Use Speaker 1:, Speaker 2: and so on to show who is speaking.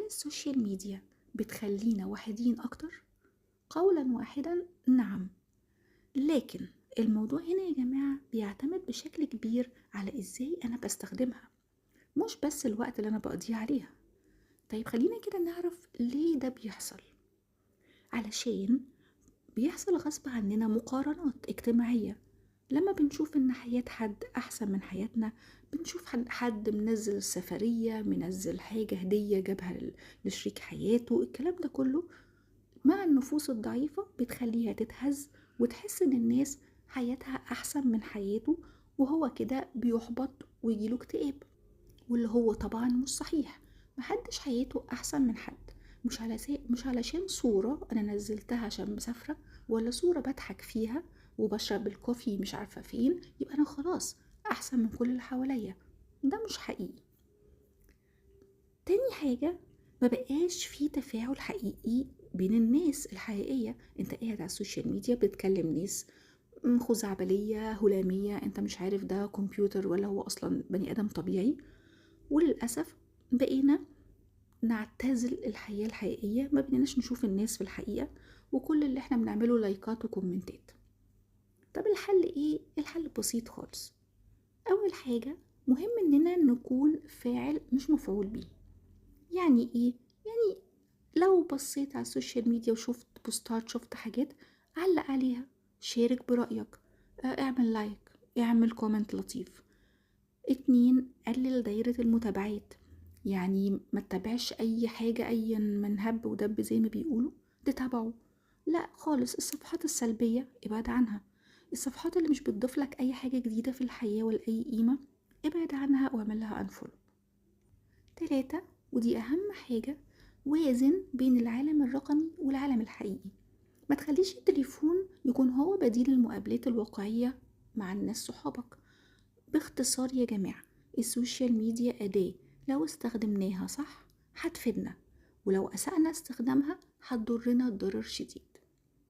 Speaker 1: هل السوشيال ميديا بتخلينا وحيدين أكتر؟ قولا واحدا نعم. لكن الموضوع هنا يا جماعة بيعتمد بشكل كبير على إزاي أنا بستخدمها، مش بس الوقت اللي أنا بقضيه عليها. طيب خلينا كده نعرف ليه ده بيحصل. علشان بيحصل غصب عننا مقارنات اجتماعية. لما بنشوف ان حياة حد احسن من حياتنا، بنشوف حد منزل سفرية، منزل حاجة هدية جابها لشريك حياته، الكلام ده كله مع النفوس الضعيفة بتخليها تتهز وتحس ان الناس حياتها احسن من حياته، وهو كده بيحبط ويجيله اكتئاب. واللي هو طبعا مش صحيح. محدش حياته احسن من حد. مش علشان صورة انا نزلتها عشان مسافرة، ولا صورة بضحك فيها وبشرب الكوفي مش عارفة فين، يبقى انا خلاص احسن من كل اللي حواليا. ده مش حقيقي. تاني حاجة، مبقاش في تفاعل حقيقي بين الناس الحقيقية. انت قاعد على السوشيال ميديا بتكلم ناس خزعبلية هلامية، انت مش عارف ده كمبيوتر ولا هو اصلا بني ادم طبيعي. وللأسف بقينا نعتزل الحياة الحقيقية، ما بقيناش نشوف الناس في الحقيقة، وكل اللي احنا بنعمله لايكات وكومنتات. طب الحل ايه؟ الحل بسيط خالص. اول حاجة، مهم اننا نكون فاعل مش مفعول بيه. يعني ايه؟ يعني لو بصيت على السوشيال ميديا وشفت بوستات، شفت حاجات، علق عليها، شارك برأيك، اعمل لايك، اعمل كومنت لطيف. 2، قلل دايرة المتابعات. يعني ما تتابعش اي حاجة، اي من هب ودب زي ما بيقولوا تتابعه. لا خالص، الصفحات السلبية ابعد عنها. الصفحات اللي مش بتضيف لك اي حاجة جديدة في الحياة ولا اي قيمة، ابعد عنها واعمل لها انفولو. 3، ودي اهم حاجة، وازن بين العالم الرقمي والعالم الحقيقي. ما تخليش التليفون يكون هو بديل المقابلات الواقعية مع الناس صحابك. باختصار يا جماعة، السوشيال ميديا أداة، لو استخدمناها صح هتفيدنا، ولو أسأنا استخدامها هتضرنا ضرر شديد.